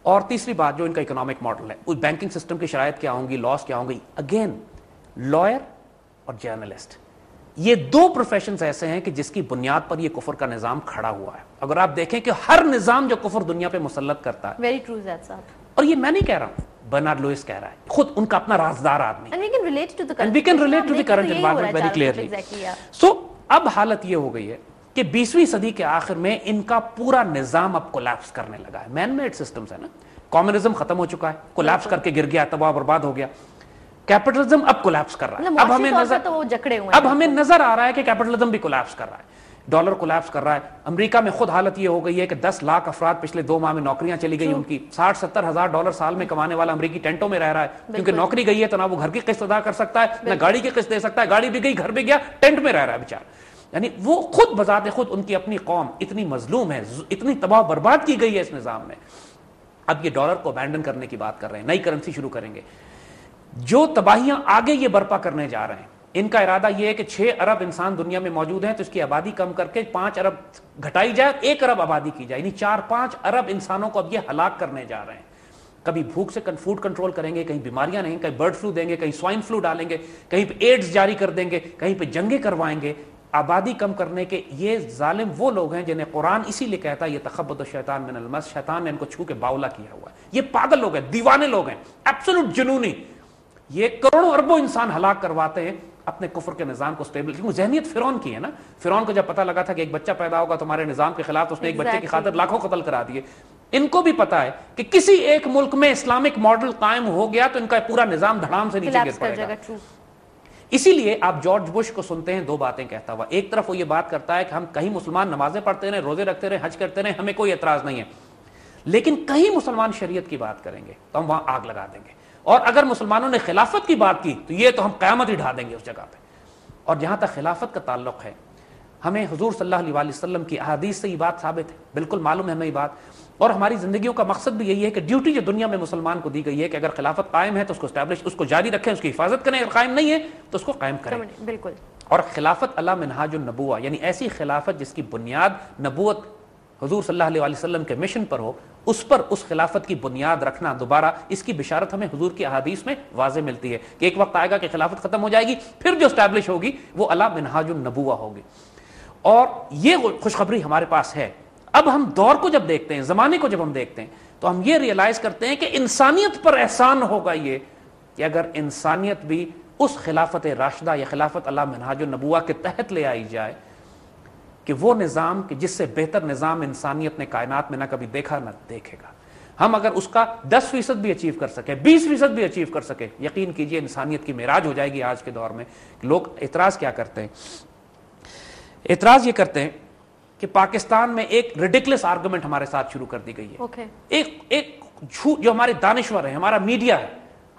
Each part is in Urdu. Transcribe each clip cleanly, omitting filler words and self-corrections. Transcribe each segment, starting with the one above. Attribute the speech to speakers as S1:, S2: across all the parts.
S1: اور تیسری بات جو ان کا اکنامک ماڈل ہے، اس بینکنگ سسٹم کی شرائط کیا ہوں گی، لاس کیا ہوں گی. اگین لائر اور جرنلسٹ، یہ دو پروفیشنز ایسے ہیں کہ جس کی بنیاد پر یہ کفر کا نظام کھڑا ہوا ہے. اگر آپ دیکھیں کہ ہر نظام جو کفر دنیا پہ مسلط کرتا ہے،
S2: ویری ٹرو زیاد صاحب،
S1: اور یہ میں نہیں کہہ رہا ہوں، برنارڈ لوئس کہہ رہا ہے، خود ان کا اپنا رازدار آدمی.
S2: and we can relate to the
S1: and we can relate to the current environment very clearly. So اب حالت یہ ہو گئی ہے کہ 20ویں صدی کے آخر میں ان کا پورا نظام اب کولیپس کرنے لگا ہے. مین میڈ سسٹمز ہے نا، کمیونزم ختم ہو چکا ہے، کولیپس کر کے گر گیا، تباہ برباد ہو گیا. کیپٹلزم اب کولیپس کر رہا ہے. اب ہمیں نظر آ رہا ہے کہ کیپٹلزم بھی کولیپس کر رہا ہے، ڈالر کولیپس کر رہا ہے. امریکہ میں خود حالت یہ ہو گئی ہے کہ 10 لاکھ افراد پچھلے 2 ماہ میں نوکریاں چلی گئی ان کی. 60-70 ہزار ڈالر سال میں کمانے والا امریکی ٹینٹوں میں رہ رہا ہے، کیونکہ نوکری گئی ہے تو نہ وہ گھر کی قسط ادا کر سکتا ہے، نہ گاڑی کی قسط دے سکتا ہے. گاڑی بھی گئی، گھر بھی گیا، ٹینٹ میں رہ رہا ہے بیچارہ. یعنی وہ خود بذات خود ان کی اپنی قوم اتنی مظلوم ہے، اتنی تباہ برباد کی گئی ہے اس نظام میں. اب یہ ڈالر کو ابینڈن کرنے کی بات کر رہے ہیں، نئی کرنسی شروع کریں گے. جو تباہیاں آگے یہ برپا کرنے جا رہے ہیں، ان کا ارادہ یہ ہے کہ 6 ارب انسان دنیا میں موجود ہیں تو اس کی آبادی کم کر کے 5 ارب گھٹائی جائے، 1 ارب آبادی کی جائے. یعنی 4-5 ارب انسانوں کو اب یہ ہلاک کرنے جا رہے ہیں. کبھی بھوک سے فوڈ کنٹرول کریں گے، کہیں بیماریاں نہیں، کہیں برڈ فلو دیں گے، کہیں سوائن فلو ڈالیں گے، کہیں پہ ایڈز جاری کر دیں گے، کہیں پہ جنگیں کروائیں گے. آبادی کم کرنے کے یہ ظالم وہ لوگ ہیں جنہیں قرآن اسی لیے کہتا ہے یہ تخبط الشیطان من المس، شیطان نے ان کو چھو کے باولا کیا ہوا ہے. یہ پاگل لوگ ہیں، دیوانے لوگ ہیں، ایبسولوٹ جنونی. یہ کروڑوں اربوں انسان ہلاک کرواتے ہیں اپنے کفر کے نظام کو سٹیبل. کیونکہ ذہنیت فرعون کی ہے نا. فرعون کو جب پتہ لگا تھا کہ ایک بچہ پیدا ہوگا تمہارے نظام کے خلاف، تو اس نے ایک بچے کی خاطر لاکھوں قتل کرا دیے. ان کو بھی پتا ہے کہ کسی ایک ملک میں اسلامک ماڈل قائم ہو گیا تو ان کا پورا نظام دھڑام سے نیچے گر پڑے گا. اسی لیے آپ جارج بش کو سنتے ہیں 2 باتیں کہتا ہوا. ایک طرف وہ یہ بات کرتا ہے کہ ہم کہیں مسلمان نمازیں پڑھتے رہیں، روزے رکھتے رہیں، حج کرتے رہیں، ہمیں کوئی اعتراض نہیں ہے، لیکن کہیں مسلمان شریعت کی بات کریں گے تو ہم وہاں آگ لگا دیں گے، اور اگر مسلمانوں نے خلافت کی بات کی تو یہ تو ہم قیامت ہی ڈھا دیں گے اس جگہ پہ. اور جہاں تک خلافت کا تعلق ہے، ہمیں حضور صلی اللہ علیہ وسلم کی احادیث سے یہ بات ثابت ہے، بالکل معلوم ہے ہمیں یہ بات. اور ہماری زندگیوں کا مقصد بھی یہی ہے کہ ڈیوٹی جو دنیا میں مسلمان کو دی گئی ہے کہ اگر خلافت قائم ہے تو اس کو اسٹیبلش، اس کو جاری رکھیں، اس کی حفاظت کریں، اگر قائم نہیں ہے تو اس کو قائم کریں.
S2: بالکل.
S1: اور خلافت علی منہاج النبوہ، یعنی ایسی خلافت جس کی بنیاد نبوت حضور صلی اللہ علیہ وسلم کے مشن پر ہو، اس پر اس خلافت کی بنیاد رکھنا دوبارہ، اس کی بشارت ہمیں حضور کی احادیث میں واضح ملتی ہے کہ ایک وقت آئے گا کہ خلافت ختم ہو جائے گی، پھر جو اسٹیبلش ہوگی وہ علی منہاج النبوہ ہوگی. اور یہ خوشخبری ہمارے پاس ہے. اب ہم دور کو جب دیکھتے ہیں، زمانے کو جب ہم دیکھتے ہیں، تو ہم یہ ریئلائز کرتے ہیں کہ انسانیت پر احسان ہوگا یہ کہ اگر انسانیت بھی اس خلافت راشدہ یا خلافت علی منہاج النبوہ کے تحت لے آئی جائے کہ وہ نظام کہ جس سے بہتر نظام انسانیت نے کائنات میں نہ کبھی دیکھا نہ دیکھے گا. ہم اگر اس کا 10% بھی اچیو کر سکے، 20% بھی اچیو کر سکے، یقین کیجئے انسانیت کی معراج ہو جائے گی. آج کے دور میں لوگ اعتراض کیا کرتے ہیں؟ اعتراض یہ کرتے ہیں کہ پاکستان میں ایک ریڈیکلس آرگومنٹ ہمارے ساتھ شروع کر دی گئی ہے. ایک جھوٹ، جو ہمارے دانشور ہیں، ہمارا میڈیا ہے،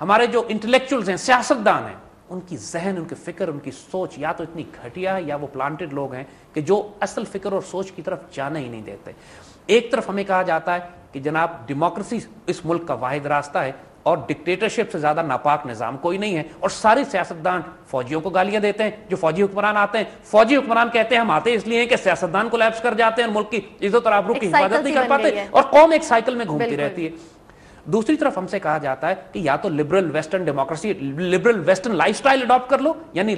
S1: ہمارے جو انٹلیکچوئلز ہیں، سیاستدان ہیں، ان کی ذہن، ان کی فکر، ان کی سوچ یا تو اتنی گھٹیا ہے یا وہ پلانٹڈ لوگ ہیں کہ جو اصل فکر اور سوچ کی طرف جانے ہی نہیں دیتے. ایک طرف ہمیں کہا جاتا ہے کہ جناب ڈیموکریسی اس ملک کا واحد راستہ ہے اور ڈکٹیٹرشپ سے زیادہ ناپاک نظام کوئی نہیں ہے، اور سارے سیاستدان فوجیوں کو گالیاں دیتے ہیں. جو فوجی حکمران آتے ہیں، فوجی حکمران کہتے ہیں ہم آتے اس لیے ہیں کہ سیاستدان کو لیپس کر جاتے ہیں اور ملک کی عزت اور آبرو کی حفاظت نہیں کر پاتے، اور قوم ایک سائیکل میں گھومتی رہتی ہے. دوسری طرف ہم سے کہا جاتا ہے کہ یا تو liberal western democracy, liberal western lifestyle adopt کر لو، یعنی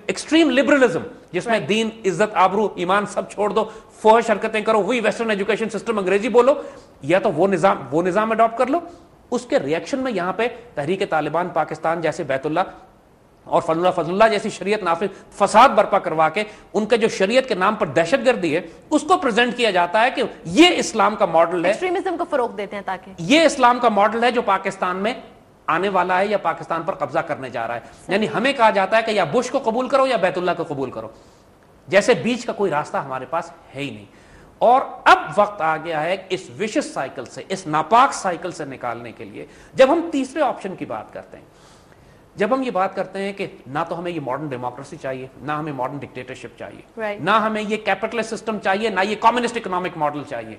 S1: ایکسٹریم لبرلزم جس میں دین، عزت، آبرو، ایمان سب چھوڑ دو، فحش حرکتیں کرو، وہی ویسٹرن ایجوکیشن سسٹم، انگریزی بولو، یا تو وہ نظام اڈاپٹ کر لو. اس کے ریئیکشن میں یہاں پہ تحریک طالبان پاکستان جیسے بیت اللہ اور فضل اللہ جیسی شریعت نافذ فساد برپا کروا کے ان کے جو شریعت کے نام پر دہشت گردی ہے اس کو پریزنٹ کیا جاتا ہے کہ یہ اسلام کا ماڈل ہے،
S2: ایکسٹریمزم کو فروغ دیتے ہیں تاکہ
S1: یہ اسلام کا ماڈل ہے جو پاکستان میں آنے والا ہے یا پاکستان پر قبضہ کرنے جا رہا ہے. یعنی ہمیں کہا جاتا ہے کہ یا بش کو قبول کرو یا بیت اللہ کو قبول کرو، جیسے بیچ کا کوئی راستہ ہمارے پاس ہے ہی نہیں. اور اب وقت آ گیا ہے اس وشس سائیکل سے، اس ناپاک سائیکل سے نکالنے کے لیے. جب ہم تیسرے آپشن کی بات کرتے ہیں، جب ہم یہ بات کرتے ہیں کہ نہ تو ہمیں یہ ماڈرن ڈیموکریسی چاہیے، نہ ہمیں ماڈرن ڈکٹیٹرشپ چاہیے، نہ ہمیں یہ کیپٹلسٹ سسٹم چاہیے، نہ یہ کمیونسٹ اکنامک ماڈل چاہیے،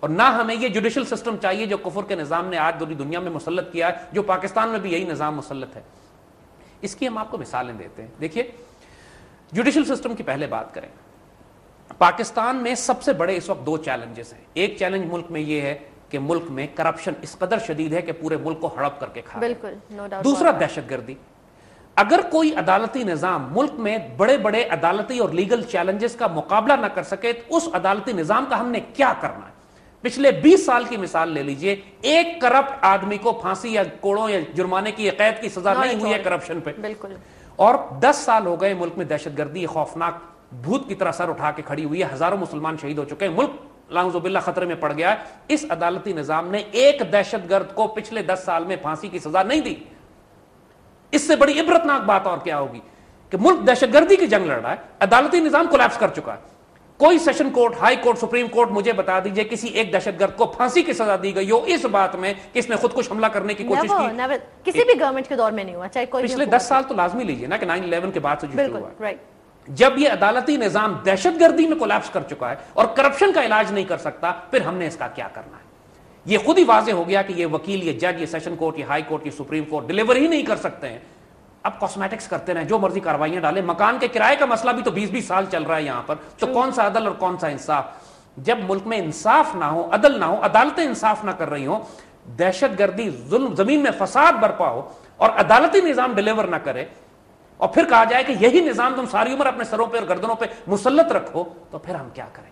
S1: اور نہ ہمیں یہ جوڈیشل سسٹم چاہیے جو کفر کے نظام نے آج پوری دنیا میں مسلط کیا ہے، جو پاکستان میں بھی یہی نظام مسلط ہے. اس کی ہم آپ کو مثالیں دیتے ہیں. دیکھیے جوڈیشل سسٹم کی پہلے بات کریں پاکستان میں سب سے بڑے اس وقت دو چیلنجز ہیں. ایک چیلنج ملک میں یہ ہے کہ ملک میں کرپشن اس قدر شدید ہے کہ پورے ملک کو ہڑپ کر کے کھا رہا ہے.
S2: بالکل نو ڈاؤٹ.
S1: دوسرا دہشت گردی. اگر کوئی عدالتی نظام ملک میں بڑے بڑے عدالتی اور لیگل چیلنجز کا مقابلہ نہ کر سکے تو اس عدالتی نظام کا ہم نے کیا کرنا ہے؟ پچھلے 20 سال کی مثال لے لیجئے, ایک کرپٹ آدمی کو پھانسی یا کوڑوں یا جرمانے کی یا قید کی سزا نہیں ہوئی ہے کرپشن پہ.
S2: بالکل.
S1: اور 10 سال ہو گئے ملک میں دہشت گردی خوفناک بھوت کی طرح سر اٹھا کے کھڑی ہوئی ہے, ہزاروں مسلمان شہید ہو چکے ہیں, ملک نعوذ باللہ خطرے میں پڑ گیا ہے. اس عدالتی نظام نے ایک دہشت گرد کو پچھلے 10 سال میں پھانسی کی سزا نہیں دی. اس سے بڑی عبرتناک بات اور کیا ہوگی کہ ملک دہشت گردی کی جنگ لڑ رہا ہے, عدالتی نظام کولیپس کر چکا ہے. کوئی session court, high court, supreme court مجھے بتا دیجئے کسی ایک دہشت گرد کو پھانسی کی سزا دی گئی ہو اس بات میں کہ اس نے خود کش حملہ کرنے کی کوشش کی؟
S2: کسی بھی گورنمنٹ کے دور میں نہیں ہوا, چاہے کوئی
S1: پچھلے 10 سال تو لازمی لیجئے نا کہ 9/11 کے بعد سے جو شروع ہوا ہے.
S2: رائٹ.
S1: جب یہ عدالتی نظام دہشت گردی میں کولیپس کر چکا ہے اور کرپشن کا علاج نہیں کر سکتا, پھر ہم نے اس کا کیا کرنا ہے؟ یہ خود ہی واضح ہو گیا کہ یہ وکیل, یہ جج, یہ سیشن کورٹ, یہ ہائی کورٹ, یہ سپریم کورٹ ڈیلیور ہی نہیں کر سکتے ہیں. اب کاسمیٹکس کرتے رہیں, جو مرضی کاروائیاں ڈالیں. مکان کے کرائے کا مسئلہ بھی تو 20 سال چل رہا ہے یہاں پر, تو کون سا عدل اور کون سا انصاف؟ جب ملک میں انصاف نہ ہو, عدل نہ ہو, عدالتیں انصاف نہ کر رہی ہوں, دہشت گردی, ظلم, زمین میں فساد برپا ہو اور عدالتی نظام ڈیلیور نہ کرے, اور پھر کہا جائے کہ یہی نظام تم ساری عمر اپنے سروں پہ اور گردنوں پہ مسلط رکھو, تو پھر ہم کیا کریں؟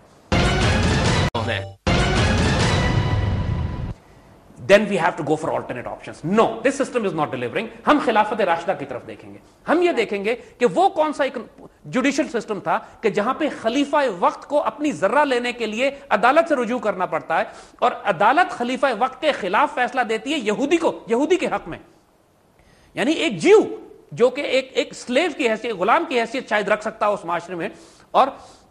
S1: Then we have to go for alternate options. No, this system is not delivering. ہم خلافت راشدہ کی طرف دیکھیں گے. ہم یہ دیکھیں گے کہ وہ کون سا ایک جوڈیشل سسٹم تھا کہ جہاں پہ خلیفہ وقت کو اپنی ذرہ لینے کے لیے عدالت سے رجوع کرنا پڑتا ہے, اور عدالت خلیفہ وقت کے خلاف فیصلہ دیتی ہے یہودی کے حق میں. یعنی ایک جیو جو کہ ایک سلیو کی حیثیت, غلام کی حیثیت شاید رکھ سکتا ہو اس معاشرے میں, اور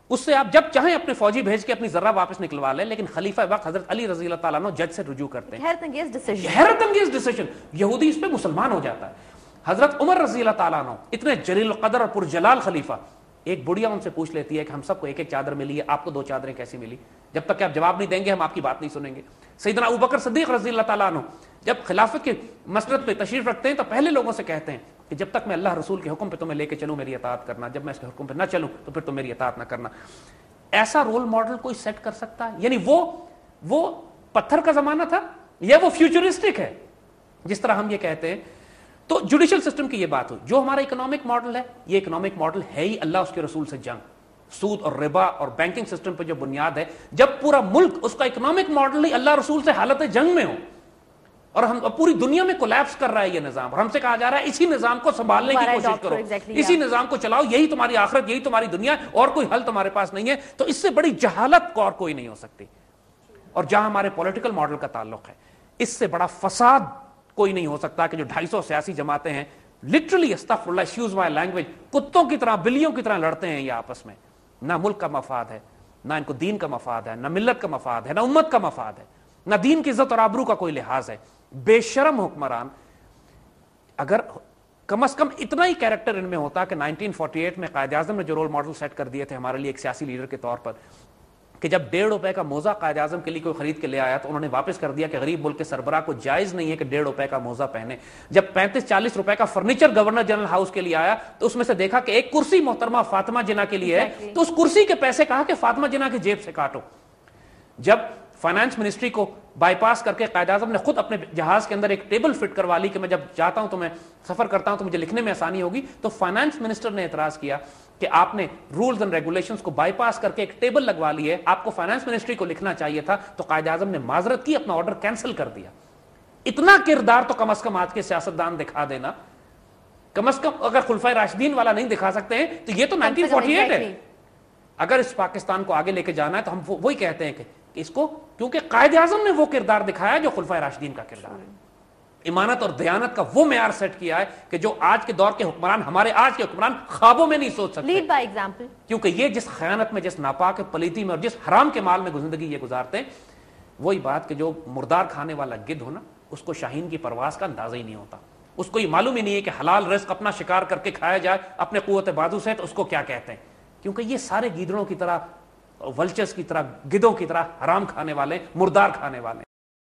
S1: اس سے آپ جب چاہیں اپنے فوجی بھیج کے اپنی ذرہ واپس نکلوا لیں, لیکن خلیفہ وقت حضرت علی رضی اللہ تعالیٰ عنہ جج سے رجوع کرتے ہیں. حیرت انگیز ڈیسیژن. یہودی اس پہ مسلمان ہو جاتا ہے. حضرت عمر رضی اللہ تعالیٰ عنہ اتنے جلیل القدر اور پرجلال خلیفہ, ایک بڑھیا ان سے پوچھ لیتی ہے کہ ہم سب کو ایک ایک چادر ملی ہے, آپ کو 2 چادریں کیسی ملی؟ جب تک کہ آپ جواب نہیں دیں گے ہم آپ کی بات نہیں سنیں گے. سیدنا ابوبکر صدیق رضی اللہ تعالیٰ عنہ جب خلافت کے مسند پہ تشریف رکھتے ہیں تو پہلے لوگوں سے کہتے ہیں کہ جب تک میں اللہ رسول کے حکم پہ تمہیں لے کے چلوں میری اطاعت کرنا, جب میں اس کے حکم پہ نہ چلوں تو پھر تم میری اطاعت نہ کرنا. ایسا رول ماڈل کوئی سیٹ کر سکتا ہے؟ یعنی وہ پتھر کا زمانہ تھا یا وہ فیوچرسٹک ہے جس طرح ہم یہ کہتے ہیں؟ تو جوڈیشل سسٹم کی یہ بات ہو. جو ہمارا اکنامک ماڈل ہے, یہ اکنامک ماڈل ہے ہی اللہ اس کے رسول سے جنگ. سود اور ربا اور بینکنگ سسٹم پہ جو بنیاد ہے, جب پورا ملک اس کا اکنامک ماڈل ہی اللہ رسول سے حالت جنگ میں ہو, اور ہم پوری دنیا میں کولیپس کر رہا ہے یہ نظام, اور ہم سے کہا جا رہا ہے اسی نظام کو سنبھالنے کی کوشش کرو, اسی نظام کو چلاؤ, یہی تمہاری آخرت, یہی تمہاری دنیا, اور کوئی حل تمہارے پاس نہیں ہے. تو اس سے بڑی جہالت کو اور کوئی نہیں ہو سکتی. اور جہاں ہمارے پولیٹیکل ماڈل کا تعلق ہے, اس سے بڑا فساد کوئی نہیں ہو سکتا کہ جو 250 سیاسی جماعتیں ہیں, لٹرلی استغفر اللہ, ایکسکیوز مائی لینگویج, کتوں کی طرح, بلیوں کی طرح لڑتے ہیں یہ آپس میں. نہ ملک کا مفاد ہے, نہ ان کو دین کا مفاد ہے, نہ ملت کا مفاد ہے, نہ امت کا مفاد ہے, نہ دین کی عزت اور آبرو کا کوئی لحاظ ہے. بے شرم حکمران. اگر کم از کم اتنا ہی کیریکٹر ان میں ہوتا کہ 1948 میں قائد اعظم نے جو رول ماڈل سیٹ کر دیے تھے ہمارے لیے ایک سیاسی لیڈر کے طور پر, کہ جب 1.5 روپے کا موزہ قائد اعظم کے لیے کوئی خرید کے لے آیا تو انہوں نے واپس کر دیا کہ غریب ملک کے سربراہ کو جائز نہیں ہے کہ 1.5 روپے کا موزہ پہنے. جب 35-40 روپے کا فرنیچر گورنر جنرل ہاؤس کے لیے آیا تو اس میں سے دیکھا کہ ایک کرسی محترمہ فاطمہ جناح کے لیے ہے, تو اس کرسی کے پیسے کہا کہ فاطمہ جناح کی جیب سے کاٹو. جب فائنانس منسٹری کو بائی پاس کر کے قائد اعظم نے خود اپنے جہاز کے اندر ایک ٹیبل فٹ کروا لی کہ میں جب چاہتا ہوں تو میں سفر کرتا ہوں تو مجھے لکھنے میں آسانی ہوگی, تو فائنانس منسٹر نے اعتراض کیا کہ آپ نے رولز اینڈ ریگولیشنز کو بائی پاس کر کے ایک ٹیبل لگوا لی ہے, آپ کو فائنانس منسٹری کو لکھنا چاہیے تھا. تو قائد اعظم نے معذرت کی, اپنا آرڈر کینسل کر دیا. اتنا کردار تو کم از کم آج کے سیاستدان دکھا دینا, کم از کم اگر خلفائے راشدین والا نہیں دکھا سکتے ہیں تو یہ تو 1948 ہے. اگر اس پاکستان کو آگے لے کے جانا ہے تو ہم وہی کہتے ہیں کہ اس کو, کیونکہ قائد اعظم نے وہ کردار دکھایا جو خلفائے راشدین کا کردار ہے. امانت اور دیانت کا وہ معیار سیٹ کیا ہے کہ جو آج کے دور کے حکمران, ہمارے آج کے حکمران خوابوں میں نہیں سوچ سکتے.
S2: Led by example. کیونکہ
S1: یہ جس خیانت میں, جس ناپاک پلیتی میں اور جس حرام کے مال میں زندگی یہ گزارتے ہیں, وہی بات کہ جو مردار کھانے والا گدھ ہو نا, اس کو شاہین کی پرواز کا اندازہ ہی نہیں ہوتا. اس کو یہ معلوم ہی نہیں ہے کہ حلال رزق اپنا شکار کر کے کھایا جائے اپنے قوت بازو سے, تو اس کو کیا کہتے ہیں. کیونکہ یہ سارے گیدڑوں کی طرح, ولچرز کی طرح, گدھوں کی طرح حرام کھانے والے, مردار کھانے والے.